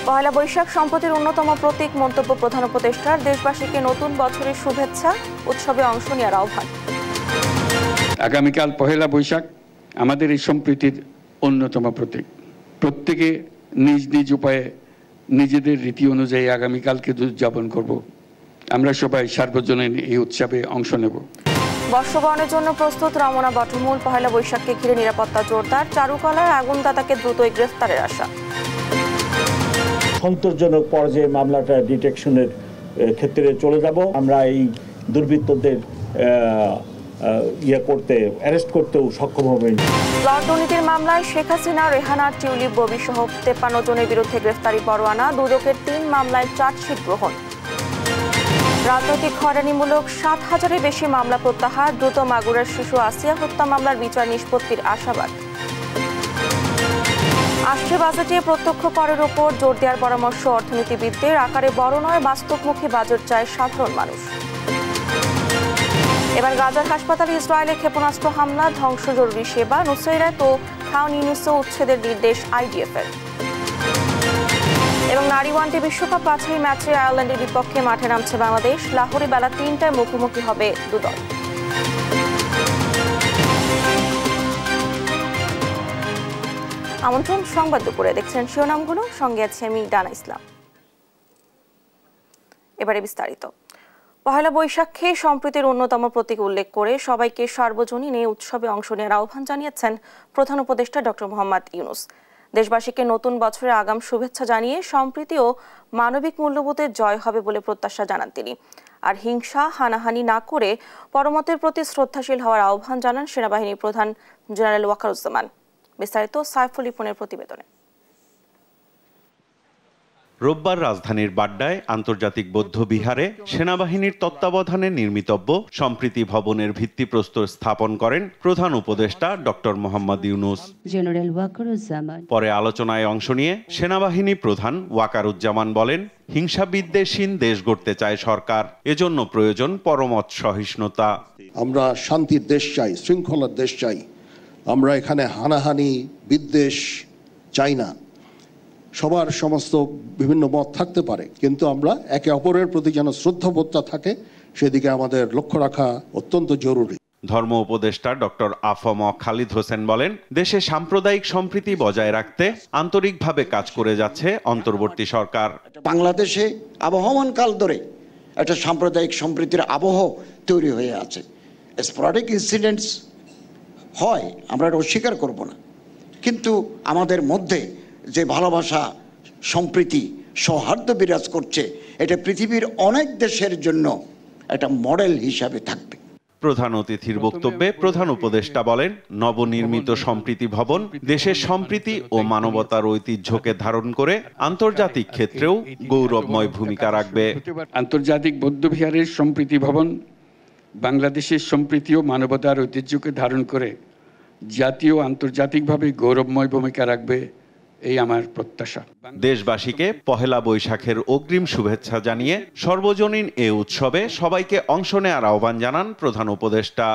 পহেলা বৈশাখ সম্প্রতির অন্যতম প্রতীক মন্তব্য প্রধান উপদেষ্টার। দেশবাসীকে নতুন বছরের শুভেচ্ছা, উৎসবে অংশ নেওয়ার আহ্বান। আগামীকাল পহেলা বৈশাখ আমাদের এই সম্প্রীতির অন্যতম প্রতীক। প্রত্যেকে নিজ নিজ উপায়ে নিজেদের রীতি অনুযায়ী আগামীকালকে উদযাপন করব। আমরা সবাই সার্বজনীন এই উৎসবে অংশ নেব। বর্ষবরণের জন্য প্রস্তুত রমনা বটমূল। পহেলা বৈশাখকে ঘিরে নিরাপত্তা জোরদার। চারুকলায় আগুনদাতাকে দ্রুতই গ্রেফতারের আশা। সন্তোষজনক পর্যায়ে মামলাটা ডিটেকশনের ক্ষেত্রে চলে যাব। আমরা এই দুর্বৃত্তদের অ্যারেস্ট করতেও সক্ষম হবেন। প্লট দুর্নীতির মামলায় শেখ হাসিনা, রেহানা, টিউলিপ, ববি সহ 53 জনের বিরুদ্ধে গ্রেফতারি পরোয়ানা। দুদকের 3 মামলায় চার্জশিট গ্রহণ। রাজনৈতিক হয়রানিমূলক 7,000-এর বেশি মামলা প্রত্যাহার। দ্রুত মাগুরার শিশু আসিয়া হত্যা মামলার বিচার নিষ্পত্তির আশাবাদ। আসছে বাজেটে প্রত্যক্ষ করের ওপর জোর দেওয়ার পরামর্শ অর্থনীতিবিদদের। আকারে বড় নয়, বাস্তবমুখী বাজেট চায় সাধারণ মানুষ। এবার গাজার হাসপাতালে ইসরায়েলের ক্ষেপণাস্ত্র হামলা, ধ্বংস জরুরি সেবা। নুসৈরাত ও খান ইউনুসও উচ্ছেদের নির্দেশ আইডিএফের। এবং নারী ওয়ানডে বিশ্বকাপ বাছাই ম্যাচে আয়ারল্যান্ডের বিপক্ষে মাঠে নামছে বাংলাদেশ। লাহোরে বেলা 3টায় মুখোমুখি হবে দুদল। আমন্ত্রণ সংবাদ দুপুরে, দেখছেন শিরোনামগুলো, সঙ্গে আছে আমি ডানা ইসলাম। এবারে বিস্তারিত। পহেলা বৈশাখে সম্প্রীতির অন্যতম প্রতীক উল্লেখ করে সবাইকে সার্বজনীন এই উৎসবে অংশ নেওয়ার আহ্বান জানিয়েছেন প্রধান উপদেষ্টা ডক্টর মোহাম্মদ ইউনূস। দেশবাসীকে নতুন বছরের আগাম শুভেচ্ছা জানিয়ে সম্প্রীতি ও মানবিক মূল্যবোধের জয় হবে বলে প্রত্যাশা জানান তিনি। আর হিংসা, হানাহানি না করে পরমতের প্রতি শ্রদ্ধাশীল হওয়ার আহ্বান জানান সেনাবাহিনী প্রধান জেনারেল ওয়াকারুজ্জামান। বিস্তারিত সাইফুল রিপনের প্রতিবেদনে। রোববার রাজধানীর বাড্ডায় আন্তর্জাতিক বৌদ্ধ বিহারে সেনাবাহিনীর তত্ত্বাবধানে নির্মিতব্য সম্প্রীতি ভবনের ভিত্তিপ্রস্তর স্থাপন করেন প্রধান উপদেষ্টা ডক্টর মোহাম্মদ ইউনূস। জেনারেল ওয়াকারুজ্জামান পরে আলোচনায় অংশ নিয়ে সেনাবাহিনী প্রধান ওয়াকারুজ্জামান বলেন, হিংসা বিদ্বেষহীন দেশ গড়তে চায় সরকার, এজন্য প্রয়োজন পরমত সহিষ্ণুতা। আমরা শান্তির দেশ চাই, শৃঙ্খলার দেশ চাই। আমরা এখানে হানাহানি, বিদ্বেষ চাই না। সবার সমস্ত বিভিন্ন মত থাকতে পারে, কিন্তু আমরা একে অপরের প্রতি যেন শ্রদ্ধাবোধটা থাকে, সেদিকে আমাদের লক্ষ্য রাখা অত্যন্ত জরুরি। ধর্ম উপদেষ্টা ডক্টর আফম খালিদ হোসেন বলেন, দেশে সাম্প্রদায়িক সম্প্রীতি বজায় রাখতে আন্তরিকভাবে কাজ করে যাচ্ছে অন্তর্বর্তী সরকার। বাংলাদেশে আবহমান কাল ধরে একটা সাম্প্রদায়িক সম্প্রীতির আবহ তৈরি হয়ে আছে। স্পোরাডিক ইনসিডেন্টস হয়, আমরা এটা অস্বীকার করব না, কিন্তু আমাদের মধ্যে যে ভালোবাসা, সম্প্রীতি, সৌহার্দ্য বিরাজ করছে, এটা পৃথিবীর অনেক দেশের জন্য একটা মডেল হিসাবে থাকবে। প্রধান অতিথির বক্তব্যে প্রধান উপদেষ্টা বলেন, নবনির্মিত সম্প্রীতি ভবন দেশের সম্প্রীতি ও মানবতার ঐতিহ্যকে ধারণ করে আন্তর্জাতিক ক্ষেত্রেও গৌরবময় ভূমিকা রাখবে। আন্তর্জাতিক বৌদ্ধবিহারের সম্প্রীতি ভবন বাংলাদেশের সম্প্রীতি ও মানবতার ঐতিহ্যকে ধারণ করে জাতীয় আন্তর্জাতিকভাবে গৌরবময় ভূমিকা রাখবে, এই আমার প্রত্যাশা। দেশবাসীকে পহেলা বৈশাখের অগ্রিম শুভেচ্ছা জানিয়ে সর্বজনীন এ উৎসবে সবাইকে অংশ নেওয়ার আহ্বান জানান প্রধান উপদেষ্টা।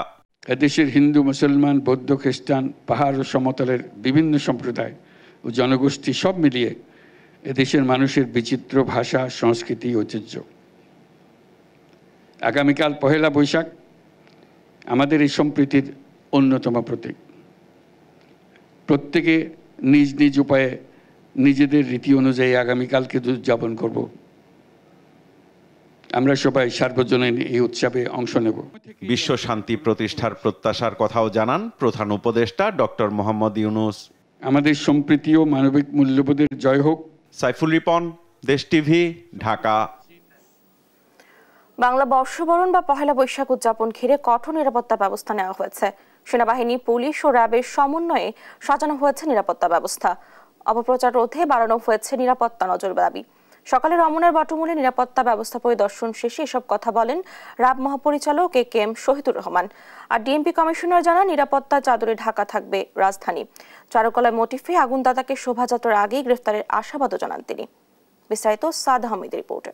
এদেশের হিন্দু, মুসলমান, বৌদ্ধ, খ্রিস্টান, পাহাড় ও সমতলের বিভিন্ন সম্প্রদায় ও জনগোষ্ঠী সব মিলিয়ে এদেশের মানুষের বিচিত্র ভাষা, সংস্কৃতি, ঐতিহ্য। আগামীকাল পহেলা বৈশাখ আমাদের এই সম্প্রীতির অন্যতম প্রতীক। প্রত্যেকে নিজ নিজ উপায়ে নিজেদের রীতি অনুযায়ী আগামীকালকে উদযাপন করব। আমরা সবাই সার্বজনীন এই উৎসবে অংশ নেব। বিশ্ব শান্তি প্রতিষ্ঠার প্রত্যাশার কথাও জানান প্রধান উপদেষ্টা ডক্টর মোহাম্মদ ইউনূস। আমাদের সম্প্রীতি ও মানবিক মূল্যবোধের জয় হোক। সাইফুল রিপন, দেশ টিভি, ঢাকা। বাংলা বর্ষবরণ বা পহেলা বৈশাখ উদযাপন ঘিরে কঠোর নিরাপত্তা ব্যবস্থা নেওয়া হয়েছে। সেনাবাহিনী, পুলিশ ও র্যাবের সমন্বয়ে সাজানো হয়েছে নিরাপত্তা ব্যবস্থা। অপপ্রচার রোধে বাড়ানো হয়েছে নিরাপত্তা নজরদারি। সকালে রমনার বটমূলে নিরাপত্তা ব্যবস্থা পরিদর্শন শেষে এসব কথা বলেন র্যাব মহাপরিচালক এ.কে.এম. শহীদুর রহমান। আর ডিএমপি কমিশনার জানান, নিরাপত্তা চাদরে ঢাকা থাকবে রাজধানী। চারুকলায় মোটিফে আগুনদাতাকে শোভাযাত্রার আগেই গ্রেফতারের আশাবাদও জানান তিনি। বিস্তারিত সাদ আহমেদের রিপোর্টে।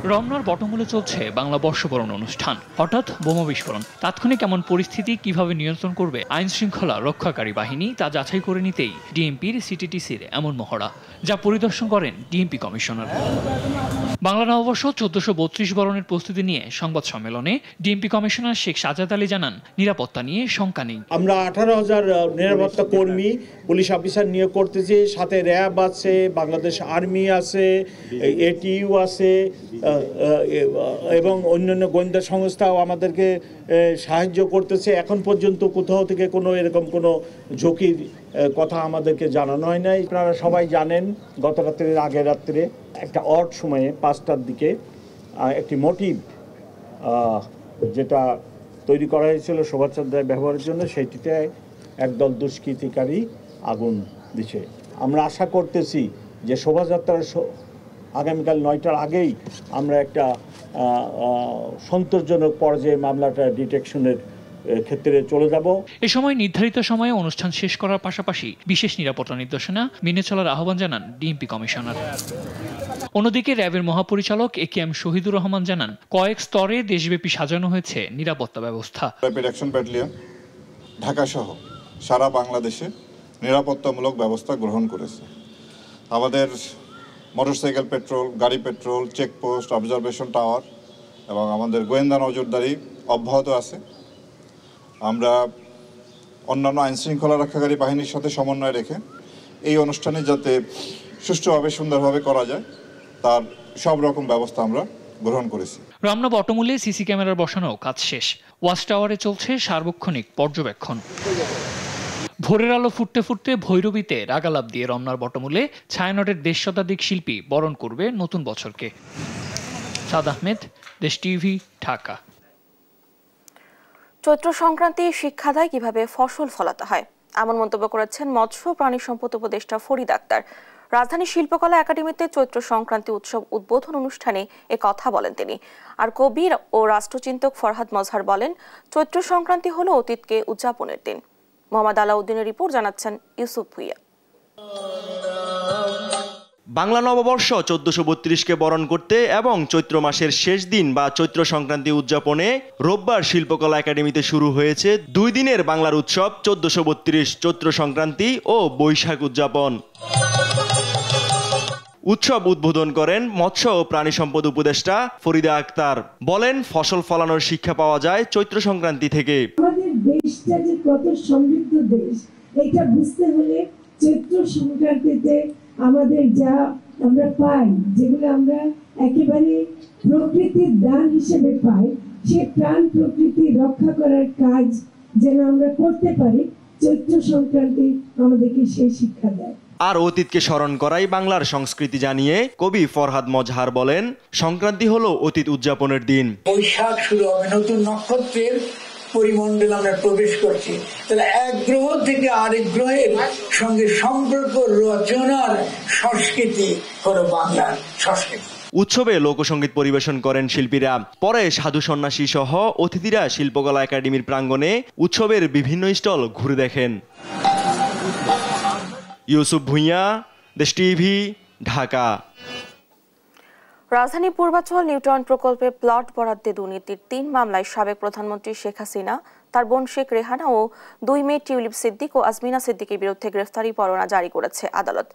রমনার বটমূলে চলছে বাংলা বর্ষবরণ অনুষ্ঠান। হঠাৎ বোমা বিস্ফোরণ, তাৎক্ষণিক এমন পরিস্থিতি কিভাবে নিয়ন্ত্রণ করবে আইন শৃঙ্খলা রক্ষাকারী বাহিনী তা যাচাই করে নিতেই ডিএমপির সিটিটিসির এমন মহড়া, যা পরিদর্শন করেন ডিএমপি কমিশনার। বাংলা নববর্ষ 1432 বরণের প্রস্তুতি নিয়ে সংবাদ সম্মেলনে ডিএমপি কমিশনার শেখ সাজাদ আলী জানান, নিরাপত্তা নিয়ে শঙ্কা নেই। আমরা 18,000 নিরাপত্তা কর্মী পুলিশ অফিসার নিয়োগ করতেছি, সাথে র্যাব আছে, বাংলাদেশ আর্মি আছে, এটিইউ আছে এবং অন্যান্য গোয়েন্দা সংস্থাও আমাদেরকে সাহায্য করতেছে। এখন পর্যন্ত কোথাও থেকে কোনো এরকম কোনো ঝুঁকির কথা আমাদেরকে জানানো হয় নাই। আপনারা সবাই জানেন, গত রাত্রের আগের রাত্রে একটা অড সময়ে 5টার দিকে একটি মোটিভ যেটা তৈরি করা হয়েছিল শোভাযাত্রায় ব্যবহারের জন্য, সেইটিতে একদল দুষ্কৃতিকারী আগুন দিছে। আমরা আশা করতেছি যে শোভাযাত্রার আগামীকাল 9টার আগেই আমরা একটা সন্তোষজনক পর্যায়ে মামলাটা ডিটেকশনের ক্ষেত্রে চলে যাব। এ সময় নির্ধারিত সময়ে অনুষ্ঠান শেষ করার পাশাপাশি বিশেষ নিরাপত্তা নির্দেশনা মেনে চলার আহ্বান জানান ডিএমপি কমিশনার। অন্যদিকে র্যাবের মহাপরিচালক একেএম শহীদুর রহমান জানান, কয়েক স্তরে দেশব্যাপী সাজানো হয়েছে নিরাপত্তা ব্যবস্থা। র্যাপিড অ্যাকশন ব্যাটালিয়ন ঢাকা সহ সারা বাংলাদেশে নিরাপত্তামূলক ব্যবস্থা গ্রহণ করেছে। আমাদের মোটরসাইকেল পেট্রোল, গাড়ি পেট্রোল, চেকপোস্ট, অবজারভেশন টাওয়ার এবং আমাদের গোয়েন্দা নজরদারি অব্যাহত আছে। আমরা অন্যান্য আইনশৃঙ্খলা রক্ষাকারী বাহিনীর সাথে সমন্বয় রেখে এই অনুষ্ঠানে যাতে সুষ্ঠুভাবে সুন্দরভাবে করা যায় তার সব রকম ব্যবস্থা আমরা গ্রহণ করেছি। রমনা বটমূলে সিসি ক্যামেরা বসানো কাজ শেষ, ওয়াচ টাওয়ারে চলছে সার্বক্ষণিক পর্যবেক্ষণ। ভোরের আলো ফুটতে ফুটতে ভৈরবীতে রাগালাপ দিয়ে রমনার বটমূলে ছায়ানটের 1.5 শতাধিক শিল্পী বরণ করবে নতুন বছরকে। সাদ আহমেদ, দেশ টিভি, ঢাকা। চৈত্র সংক্রান্তি শিক্ষা দেয় কিভাবে ফসল ফলাতে হয়, এমন মন্তব্য করেছেন মৎস্য প্রাণী সম্পদ উপদেষ্টা ফরিদ আক্তার। রাজধানী শিল্পকলা একাডেমিতে চৈত্র সংক্রান্তি উৎসব উদ্বোধন অনুষ্ঠানে এ কথা বলেন তিনি। আর কবি ও রাষ্ট্রচিন্তক ফরহাদ মজহার বলেন, চৈত্র সংক্রান্তি হলো অতীতকে উদযাপনের দিন। মোহাম্মদ আলাউদ্দিনের রিপোর্ট, জানাচ্ছেন ইউসুফ ভুইয়া। বাংলা নববর্ষ 1432কে বরণ করতে এবং চৈত্র মাসের শেষ দিন বা চৈত্র সংক্রান্তি উদযাপনে রোববার শিল্পকলা একাডেমিতে শুরু হয়েছে 2 দিনের বাংলার উৎসব 1432 চৈত্র সংক্রান্তি ও বৈশাখ উদযাপন। উৎসব উদ্বোধন করেন মৎস্য ও প্রাণী সম্পদ উপদেষ্টা ফরিদা আক্তার। বলেন, ফসল ফলানোর শিক্ষা পাওয়া যায় চৈত্র সংক্রান্তি থেকে। আমাদের দেশটা যে কত সমৃদ্ধ দেশ, এটা বুঝতে হলে চৈত্র সংক্রান্তিতে আমাদের যা আমরা পাই, যেগুলো আমরা একেবারে প্রকৃতির দান হিসেবে পাই, সে প্রাণ প্রকৃতি রক্ষা করার কাজ যেন আমরা করতে পারি, চৈত্র সংক্রান্তি আমাদেরকে সেই শিক্ষা দেয়। আর অতীতকে স্মরণ করাই বাংলার সংস্কৃতি জানিয়ে কবি ফরহাদ মজহার বলেন, সংক্রান্তি হলো অতীত উদযাপনের দিন। বৈশাখ শুরু হবে, নতুন নক্ষত্রের পরিমণ্ডল আমরা প্রবেশ করছি, তাহলে এক গ্রহ থেকে আরেক গ্রহের সঙ্গে সম্পর্ক রচনার সংস্কৃতি হলো বাংলার সংস্কৃতি। উৎসবে লোকসঙ্গীত পরিবেশন করেন শিল্পীরা। পরে সাধু সন্ন্যাসী সহ অতিথিরা শিল্পকলা একাডেমির প্রাঙ্গণে উৎসবের বিভিন্ন স্টল ঘুরে দেখেন। ইউসুফ ভুইয়া, দেশ টিভি, ঢাকা। রাজধানী পূর্বাঞ্চল নিউটন প্রকল্পে প্লট বরাদ্দে দুর্নীতির 3 মামলায় সাবেক প্রধানমন্ত্রী শেখ হাসিনা, তার বোন শেখ রেহানা ও 2 মেয়ে টিউলিপ সিদ্দিক ও আজমিনা সিদ্দিকের বিরুদ্ধে গ্রেফতারি পরোয়ানা জারি করেছে আদালত।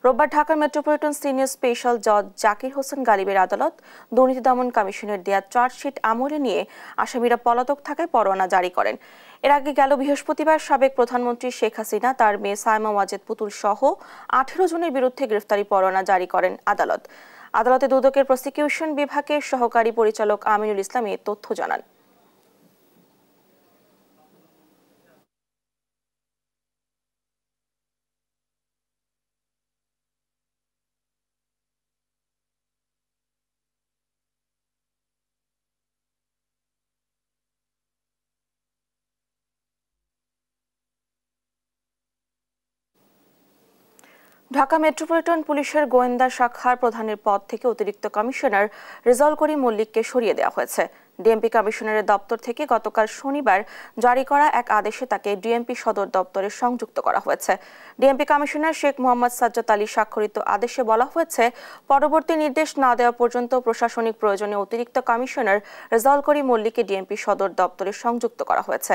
রোববার ঢাকার মেট্রোপলিটন সিনিয়র স্পেশাল জজ জাকির হোসেন গালিবের আদালত দুর্নীতি দমন কমিশনের দেয়া চার্জশিট আমলে নিয়ে আসামিরা পলাতক থাকায় পরোয়ানা জারি করেন। এর আগে গেল বৃহস্পতিবার সাবেক প্রধানমন্ত্রী শেখ হাসিনা, তার মেয়ে সাইমা ওয়াজেদ পুতুল সহ 18 জনের বিরুদ্ধে গ্রেফতারি পরোয়ানা জারি করেন আদালত। আদালতে দুদকের প্রসিকিউশন বিভাগের সহকারী পরিচালক আমিনুল ইসলাম এই তথ্য জানান। ঢাকা মেট্রোপলিটন পুলিশের গোয়েন্দা শাখার প্রধানের পদ থেকে অতিরিক্ত কমিশনার রেজাউল করিম মল্লিককে সরিয়ে দেওয়া হয়েছে। ডিএমপি কমিশনারের দপ্তর থেকে গতকাল শনিবার জারি করা এক আদেশে তাকে ডিএমপি সদর দপ্তরে সংযুক্ত করা হয়েছে। ডিএমপি কমিশনার শেখ মোহাম্মদ সাজ্জাদ আলী স্বাক্ষরিত আদেশে বলা হয়েছে, পরবর্তী নির্দেশ না দেওয়া পর্যন্ত প্রশাসনিক প্রয়োজনে অতিরিক্ত কমিশনার রেজাউল করিম মল্লিককে ডিএমপি সদর দপ্তরে সংযুক্ত করা হয়েছে।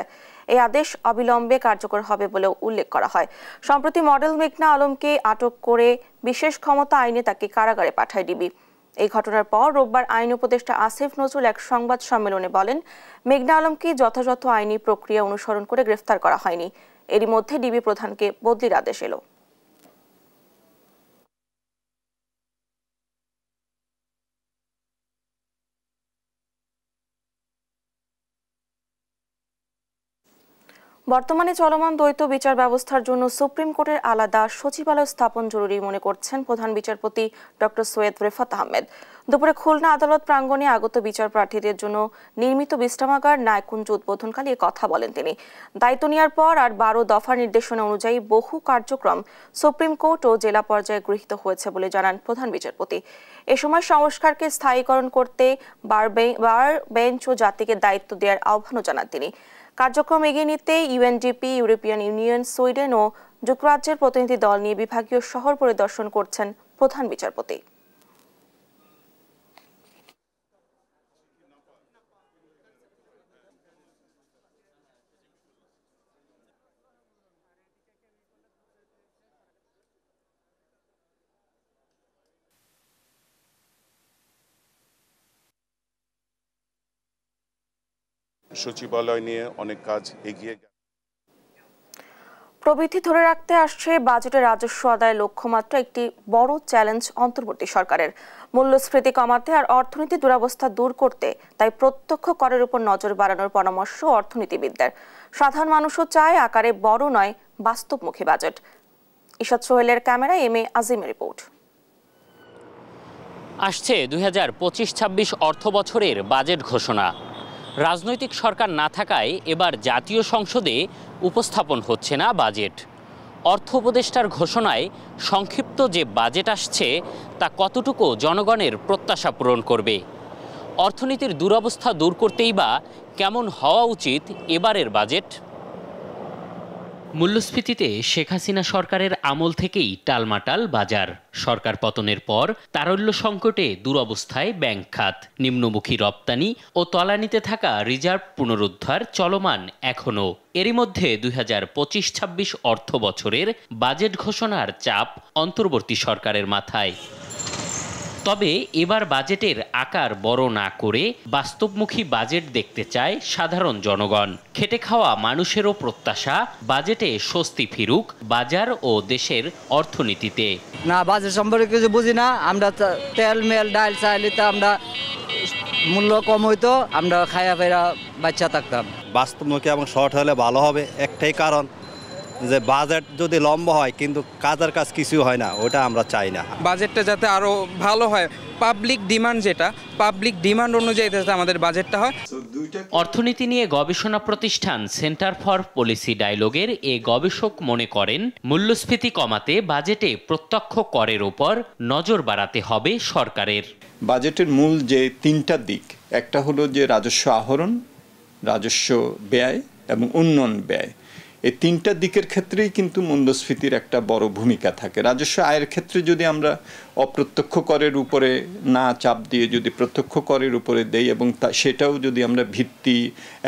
এই আদেশ অবিলম্বে কার্যকর হবে বলেও উল্লেখ করা হয়। সম্প্রতি মডেল মেঘনা আলমকে আটক করে বিশেষ ক্ষমতা আইনে তাকে কারাগারে পাঠায় ডিবি। এই ঘটনার পর রোববার আইন উপদেষ্টা আসিফ নজরুল এক সংবাদ সম্মেলনে বলেন, মেঘনা আলমকে যথাযথ আইনি প্রক্রিয়া অনুসরণ করে গ্রেফতার করা হয়নি। এরই মধ্যে ডিবি প্রধানকে বদলির আদেশ এলো। বর্তমানে চলমান দ্বৈত বিচার ব্যবস্থার জন্য সুপ্রিম কোর্টের আলাদা সচিবালয় স্থাপন জরুরি মনে করছেন প্রধান বিচারপতি ডক্টর সৈয়দ রেফাত আহমেদ। দুপুরে খুলনা আদালত প্রাঙ্গণে আগত বিচার প্রার্থীদের জন্য নির্মিত বিশ্রামাগার নায়কুঞ্জ উদ্বোধনকালে কথা বলেন তিনি। দায়িত্ব নেওয়ার পর আর 12 দফার নির্দেশনা অনুযায়ী বহু কার্যক্রম সুপ্রিম কোর্ট ও জেলা পর্যায়ে গৃহীত হয়েছে বলে জানান প্রধান বিচারপতি। এ সময় সংস্কারকে স্থায়ীকরণ করতে বার বেঞ্চ ও জাতিকে দায়িত্ব দেওয়ার আহ্বানও জানান তিনি। কার্যক্রম এগিয়ে নিতে ইউএনডিপি, ইউরোপিয়ান ইউনিয়ন, সুইডেন ও যুক্তরাজ্যের প্রতিনিধি দল নিয়ে বিভাগীয় শহর পরিদর্শন করছেন প্রধান বিচারপতি। সচিবালয় নিয়ে অনেক কাজ এগিয়ে প্রবৃদ্ধি ধরে রাখতে আসছে বাজেটের রাজস্ব আদায় লক্ষ্যমাত্রা একটি বড় চ্যালেঞ্জ অন্তর্বর্তী সরকারের। মূল্যস্ফীতি কমাতে আর অর্থনীতি দুরবস্থা দূর করতে তাই প্রত্যক্ষ করের উপর নজর বাড়ানোর পরামর্শ অর্থনীতিবিদদের। সাধারণ মানুষও চায় আকারে বড় নয় বাস্তবমুখী বাজেট। ইশাদ সোহেলের ক্যামেরায় এম এ আজিমের রিপোর্ট। আসছে 2025-26 অর্থ বছরের বাজেট ঘোষণা। রাজনৈতিক সরকার না থাকায় এবার জাতীয় সংসদে উপস্থাপন হচ্ছে না বাজেট। অর্থ উপদেষ্টার ঘোষণায় সংক্ষিপ্ত যে বাজেট আসছে তা কতটুকু জনগণের প্রত্যাশা পূরণ করবে? অর্থনীতির দুরবস্থা দূর করতেই বা কেমন হওয়া উচিত এবারের বাজেট? মূল্যস্ফীতিতে শেখ হাসিনা সরকারের আমল থেকেই টালমাটাল বাজার। সরকার পতনের পর তারল্য সংকটে দুরবস্থায় ব্যাংক খাত, নিম্নমুখী রপ্তানি ও তলানিতে থাকা রিজার্ভ পুনরুদ্ধার চলমান এখনও। এরই মধ্যে 2025-26 অর্থ বছরের বাজেট ঘোষণার চাপ অন্তর্বর্তী সরকারের মাথায়। তবে এবার বাজেটের আকার বড় না করে বাস্তবমুখী বাজেট দেখতে চায় সাধারণ জনগণ। খেটে খাওয়া মানুষেরও প্রত্যাশা বাজেটে স্বস্তি ফিরুক বাজার ও দেশের অর্থনীতিতে। না, বাজেট সম্পর্কে কিছু বুঝি না। আমরা তেল মেল ডাল চাইলে আমরা মূল্য কম হইতো, আমরা খায়া ফেরা বাচ্চা থাকতাম। বাস্তবমুখী এবং শর্ট হলে ভালো হবে, একটাই কারণ যে বাজেট যদি লম্বা হয় কিন্তু কাজের কাজ কিছু হয় না, ওটা আমরা চাই না। বাজেটটা যাতে আরো ভালো হয়, পাবলিক ডিমান্ড যেটা পাবলিক ডিমান্ড অনুযায়ী যাতে আমাদের বাজেটটা হয়। অর্থনীতি নিয়ে গবেষণা প্রতিষ্ঠান সেন্টার ফর পলিসি ডায়ালগের এ গবেষক মনে করেন, মূল্যস্ফীতি কমাতে বাজেটে প্রত্যক্ষ করের উপর নজর বাড়াতে হবে সরকারের। বাজেটের মূল যে তিনটা দিক, একটা হলো যে রাজস্ব আহরণ, রাজস্ব ব্যয় এবং উন্নয়ন ব্যয়। এই তিনটা দিকের ক্ষেত্রেই কিন্তু মূল্যস্ফীতির একটা বড় ভূমিকা থাকে। রাজস্ব আয়ের ক্ষেত্রে যদি আমরা অপ্রত্যক্ষ করের উপরে না চাপ দিয়ে যদি প্রত্যক্ষ করের উপরে দেই এবং সেটাও যদি আমরা ভিত্তি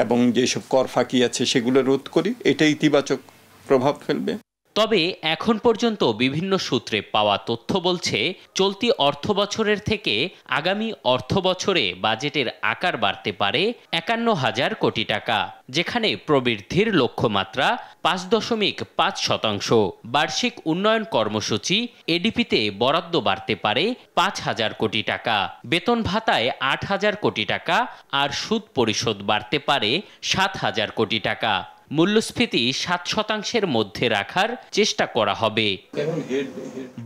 এবং যেসব কর ফাঁকি আছে সেগুলো রোধ করি, এটা ইতিবাচক প্রভাব ফেলবে। তবে এখন পর্যন্ত বিভিন্ন সূত্রে পাওয়া তথ্য বলছে, চলতি অর্থ বছরের থেকে আগামী অর্থ বছরে বাজেটের আকার বাড়তে পারে 51,000 কোটি টাকা, যেখানে প্রবৃদ্ধির লক্ষ্যমাত্রা 5.5%। বার্ষিক উন্নয়ন কর্মসূচি এডিপিতে বরাদ্দ বাড়তে পারে 5,000 কোটি টাকা, বেতন ভাতায় 8,000 কোটি টাকা আর সুদ পরিশোধ বাড়তে পারে 7,000 কোটি টাকা। মূল্যস্ফীতি 7% মধ্যে রাখার চেষ্টা করা হবে।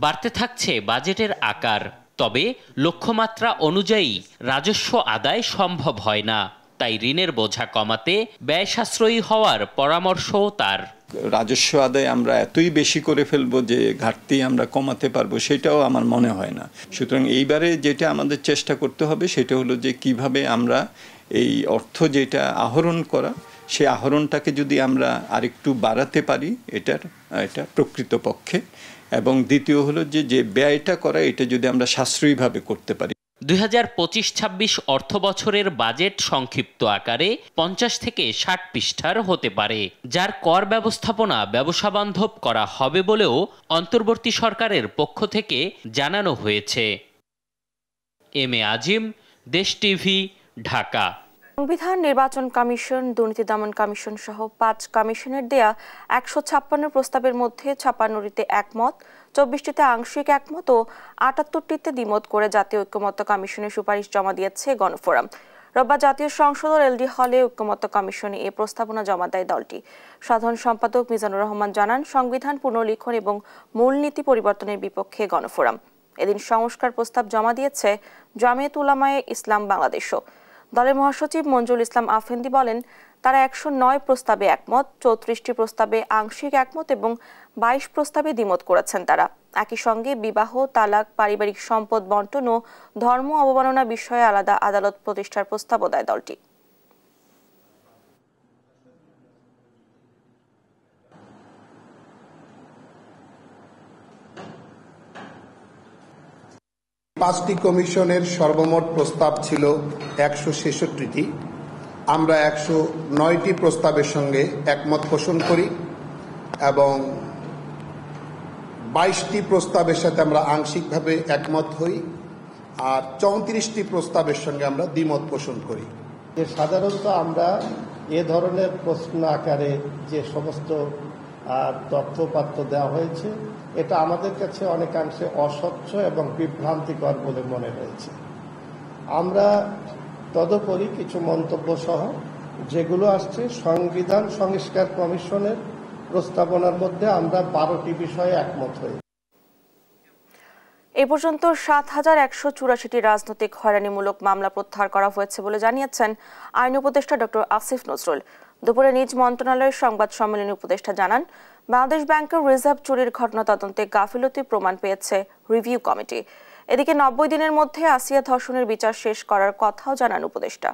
বাড়তে থাকছে বাজেটের আকার, তবে লক্ষ্যমাত্রা অনুযায়ী রাজস্ব আদায় সম্ভব হয় না। তাই ঋণের বোঝা কমাতে ব্যয় সাশ্রয়ী হওয়ার পরামর্শও তার। রাজস্ব আদায় আমরা এতই বেশি করে ফেলবো যে ঘাটতি আমরা কমাতে পারবো, সেটাও আমার মনে হয় না। সুতরাং এইবারে যেটা আমাদের চেষ্টা করতে হবে সেটা হলো যে কিভাবে আমরা এই অর্থ যেটা আহরণ করা, সেই আহরণটাকে যদি আমরা আরেকটু বাড়াতে পারি এটা প্রকৃতপক্ষে, এবং দ্বিতীয় হলো যে ব্যয়টা করা এটা যদি আমরা সাশ্রয়ীভাবে করতে পারি। 2025-26 অর্থ বছরের বাজেট সংক্ষিপ্ত আকারে 50 থেকে 60 পৃষ্ঠার হতে পারে, যার কর ব্যবস্থাপনা ব্যবসা বান্ধব করা হবে বলেও অন্তর্বর্তী সরকারের পক্ষ থেকে জানানো হয়েছে। এম এ আজিম, দেশ টিভি, ঢাকা। সংবিধান, নির্বাচন কমিশন, দুর্নীতি দমন কমিশন সহ 5 কমিশনের দেয়া 156 প্রস্তাবের মধ্যে 56টিতে একমত, 24টিতে আংশিক একমত ও 78টিতে দ্বিমত করে জাতীয় ঐক্যমত্য কমিশনের সুপারিশ জমা দিয়েছে গণফোরাম। রোববার জাতীয় সংসদের এলডি হলে ঐক্যমত্য কমিশনে এ প্রস্তাবনা জমা দেয় দলটি। সাধারণ সম্পাদক মিজানুর রহমান জানান, সংবিধান পুনর্লিখন এবং মূলনীতি পরিবর্তনের বিপক্ষে গণফোরাম। এদিন সংস্কার প্রস্তাব জমা দিয়েছে জামিয়াত উলামায়ে ইসলাম বাংলাদেশও। দলের মহাসচিব মঞ্জুল ইসলাম আফেন্দি বলেন, তারা 109 প্রস্তাবে একমত, 34টি প্রস্তাবে আংশিক একমত এবং 22 প্রস্তাবে দ্বিমত করেছেন তারা। একই সঙ্গে বিবাহ, তালাক, পারিবারিক সম্পদ বন্টন ও ধর্ম অবমাননা বিষয়ে আলাদা আদালত প্রতিষ্ঠার প্রস্তাবও দেয় দলটি। পাঁচটি কমিশনের সর্বমোট প্রস্তাব ছিল 166টি। আমরা 109টি প্রস্তাবের সঙ্গে একমত পোষণ করি এবং 22টি প্রস্তাবের সাথে আমরা আংশিকভাবে একমত হই, আর 34টি প্রস্তাবের সঙ্গে আমরা দ্বিমত পোষণ করি। সাধারণত আমরা এ ধরনের প্রশ্ন আকারে যে সমস্ত তথ্যপাত্র দেওয়া হয়েছে, এটা আমাদের কাছে অনেকাংশে অস্বচ্ছ এবং বিভ্রান্তিকর বলে মনে হয়েছে। আমরা তদুপরি কিছু মন্তব্য সহ যেগুলো আসছে সংবিধান সংস্কার কমিশনের প্রস্তাবনার মধ্যে আমরা 12টি বিষয়ে একমত হই। এ পর্যন্ত 7,184টি রাজনৈতিক হয়রানিমূলক মামলা প্রত্যাহার করা হয়েছে বলে জানিয়েছেন আইন উপদেষ্টা ডক্টর আসিফ নজরুল। দুপুরে নিজ মন্ত্রণালয়ের সংবাদ সম্মেলনে উপদেষ্টা জানান, বাংলাদেশ ব্যাংকের রিজার্ভ চুরির ঘটনা তদন্তে গাফিলতির প্রমাণ পেয়েছে রিভিউ কমিটি। এদিকে 90 দিনের মধ্যে আসিয়া ধর্ষণের বিচার শেষ করার কথাও জানান উপদেষ্টা।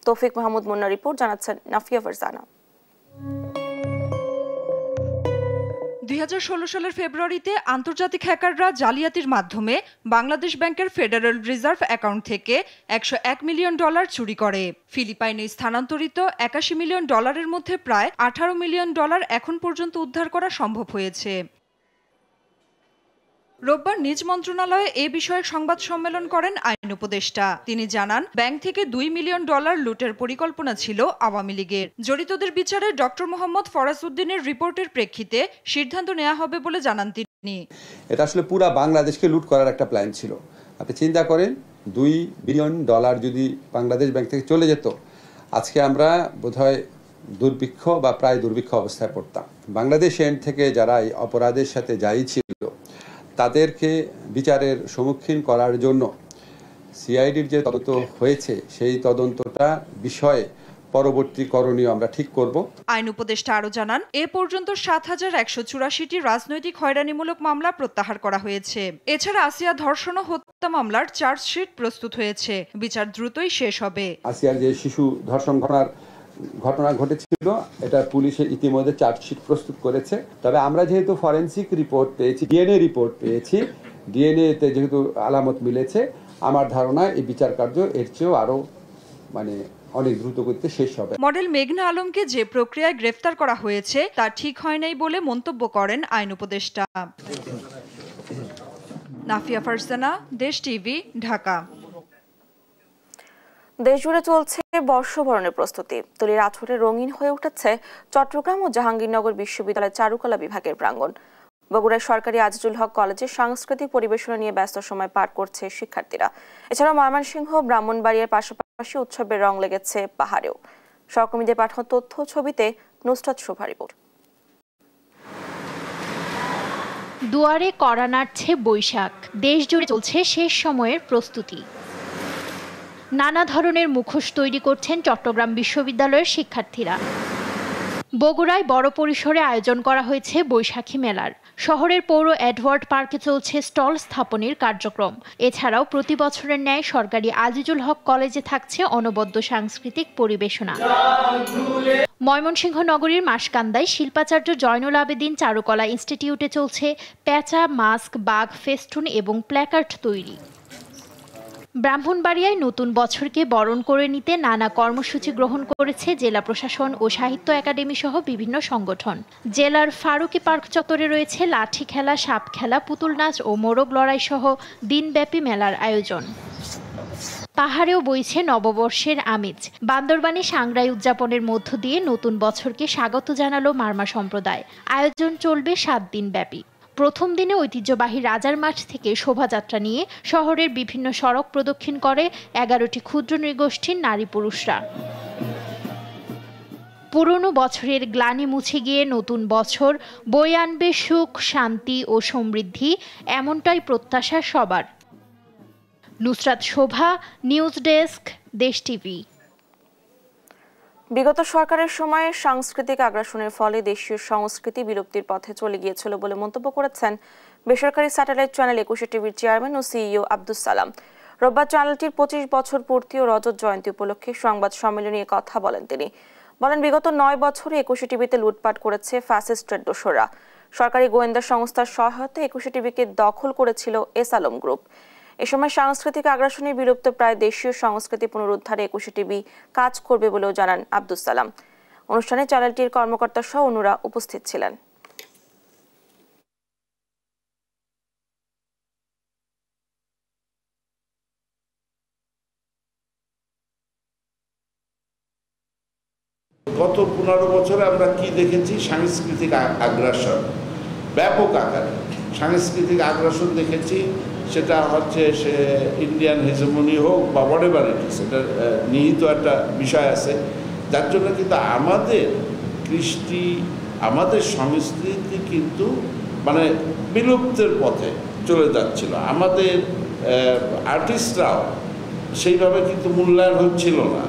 তৌফিক মাহমুদ মুন্না রিপোর্ট, জানাচ্ছেন নাফিয়া ফারজানা। 2016 সালের ফেব্রুয়ারিতে আন্তর্জাতিক হ্যাকাররা জালিয়াতির মাধ্যমে বাংলাদেশ ব্যাংকের ফেডারেল রিজার্ভ অ্যাকাউন্ট থেকে $101 মিলিয়ন চুরি করে। ফিলিপাইনে স্থানান্তরিত $81 মিলিয়ন মধ্যে প্রায় $18 মিলিয়ন এখন পর্যন্ত উদ্ধার করা সম্ভব হয়েছে। রোববার নিজ মন্ত্রণালয়ে এ বিষয়ে সংবাদ সম্মেলন করেন আইন উপদেষ্টা। তিনি জানান, ব্যাংক থেকে $2 মিলিয়ন লুটের পরিকল্পনা ছিল আওয়ামী লীগের। জড়িতদের বিচারে ডক্টর মোহাম্মদ ফরাজ উদ্দিনের রিপোর্টের প্রেক্ষিতে সিদ্ধান্ত নেওয়া হবে বলে জানান তিনি। এটা আসলে পুরো বাংলাদেশকে লুট করার একটা প্ল্যান ছিল। আপনি চিন্তা করেন, $2 বিলিয়ন যদি বাংলাদেশ ব্যাংক থেকে চলে যেত, আজকে আমরা বোধহয় দুর্ভিক্ষ বা প্রায় দুর্ভিক্ষ অবস্থায় পড়তাম। বাংলাদেশ এন্ড থেকে যারা এই অপরাধের সাথে যাই ছিল তাদেরকে বিচারের সম্মুখীন করার জন্য সিআইডির যে তদন্ত হয়েছে সেই তদন্তটা বিষয়ে পরবর্তী করণীয় আমরা ঠিক করব। আইন উপদেষ্টা আরো জানান, এ পর্যন্ত 7,184টি রাজনৈতিক হয়রানিমূলক মামলা প্রত্যাহার করা হয়েছে। এছাড়া আসিয়া ধর্ষণ ও হত্যা মামলার চার্জশিট প্রস্তুত হয়েছে। বিচার দ্রুতই শেষ হবে। আসিয়ার যে শিশু ধর্ষণ ঘটনা ঘটেছিল, এটা পুলিশে ইতিমধ্যে চার্জশিট প্রস্তুত করেছে। তবে আমরা যেহেতু ফরেনসিক রিপোর্ট পেয়েছি, ডিএনএ রিপোর্ট পেয়েছি, ডিএনএতে যেহেতু আলামত মিলেছে, আমার ধারণা এই বিচার কার্য এর চেয়েও আরো অনেক দ্রুত করতে শেষ হবে। মডেল মেঘনা আলমকে যে প্রক্রিয়ায় গ্রেফতার করা হয়েছে তা ঠিক হয় নাই বলে মন্তব্য করেন আইন উপদেষ্টা। নাফিয়া ফারজানা, দেশ টিভি, ঢাকা। দেশজুড়ে চলছে বর্ষবরণের প্রস্তুতি। তুলির আছড়ে রঙিন হয়ে উঠেছে চট্টগ্রাম ও জাহাঙ্গীরনগর বিশ্ববিদ্যালয়ের চারুকলা বিভাগের প্রাঙ্গণ। বগুড়ার সরকারি আজিজুল হক কলেজে সাংস্কৃতিক পরিবেশনা নিয়ে ব্যস্ত সময় পার করছে শিক্ষার্থীরা। এছাড়াও ময়মনসিংহ, ব্রাহ্মণবাড়িয়ার পাশাপাশি উৎসবের রং লেগেছে পাহাড়েও। সহকর্মীদের পাঠানো তথ্য ছবিতে নুসরাত শোভা রিপোর্ট। দুয়ারে কড়া নাড়ছে বৈশাখ। দেশ জুড়ে চলছে শেষ সময়ের প্রস্তুতি। নানা ধরনের মুখোশ তৈরি করছেন চট্টগ্রাম বিশ্ববিদ্যালয়ের শিক্ষার্থীরা। বগুড়ায় বড় পরিসরে আয়োজন করা হয়েছে বৈশাখী মেলার। শহরের পৌর এডওয়ার্ড পার্কে চলছে স্টল স্থাপনের কার্যক্রম। এছাড়াও প্রতি বছরের ন্যায় সরকারি আজিজুল হক কলেজে থাকছে অনবদ্য সাংস্কৃতিক পরিবেশনা। ময়মনসিংহ নগরীর মাসকান্দায় শিল্পাচার্য জয়নুল আবেদিন চারুকলা ইনস্টিটিউটে চলছে পেঁচা, মাস্ক, বাঘ, ফেস্টুন এবং প্ল্যাকার্ড তৈরি। ব্রাহ্মণবাড়িয়ায় নতুন বছরকে বরণ করে নিতে নানা কর্মসূচি গ্রহণ করেছে জেলা প্রশাসন ও সাহিত্য একাডেমি সহ বিভিন্ন সংগঠন। জেলার ফারুকি পার্ক চত্বরে রয়েছে লাঠি খেলা, সাপ খেলা, পুতুল নাচ ও মোরগ লড়াই সহ দিনব্যাপী মেলার আয়োজন। পাহাড়েও বইছে নববর্ষের আমেজ। বান্দরবানে সাংগ্রাই উদযাপনের মধ্য দিয়ে নতুন বছরকে স্বাগত জানালো মারমা সম্প্রদায়। আয়োজন চলবে 7 দিন ব্যাপী। প্রথম দিনে ঐতিহ্যবাহী রাজার মাঠ থেকে শোভাযাত্রা নিয়ে শহরের বিভিন্ন সড়ক প্রদক্ষিণ করে 11টি ক্ষুদ্র নৃগোষ্ঠীর নারী পুরুষরা। পুরনো বছরের গ্লানি মুছে গিয়ে নতুন বছর বয়ে আনবে সুখ, শান্তি ও সমৃদ্ধি, এমনটাই প্রত্যাশা সবার। নুসরাত শোভা, নিউজ ডেস্ক, দেশ টিভি। বিগত সরকারের সময়ে সাংস্কৃতিক আগ্রাসনের ফলে দেশীয় সংস্কৃতি বিলুপ্তির পথে চলে গিয়েছিল বলে মন্তব্য করেছেন বেসরকারি স্যাটেলাইট চ্যানেল 21 টিভির চেয়ারম্যান ও সিইও আব্দুস সালাম। রোববার চ্যানেলটির 25 বছর পূর্তি ও রজত জয়ন্তী উপলক্ষে সংবাদ সম্মেলনে কথা বলেন তিনি। বলেন, বিগত 9 বছরে 21 টিভিতে লুটপাট করেছে ফ্যাসিস্টের দোসররা। সরকারি গোয়েন্দা সংস্থার সহায়তায় 21 টিভিকে দখল করেছিল এস আলম গ্রুপ। এ সময় সাংস্কৃতিক আগ্রাসনে বিলুপ্ত প্রায় দেশীয় সংস্কৃতি পুনরুদ্ধারে 21 টিভি কাজ করবে বলেও জানান আব্দুস সালাম। অনুষ্ঠানে চ্যানেলটির কর্মকর্তা সহ অন্যরা উপস্থিত ছিলেন। গত 15 বছরে আমরা কি দেখেছি? সাংস্কৃতিক আগ্রাসন ব্যাপক আকারে সাংস্কৃতিক আগ্রাসন দেখেছি। সেটা হচ্ছে সে ইন্ডিয়ান হেজেমনি হোক বা হোয়াটএভার ইট ইজ, এটা নিহিত একটা বিষয় আছে, যার জন্য কিন্তু আমাদের কৃষ্টি, আমাদের সংস্কৃতি কিন্তু মানে বিলুপ্তের পথে চলে যাচ্ছিল। আমাদের আর্টিস্টরাও সেইভাবে কিন্তু মূল্যায়ন হচ্ছিল না।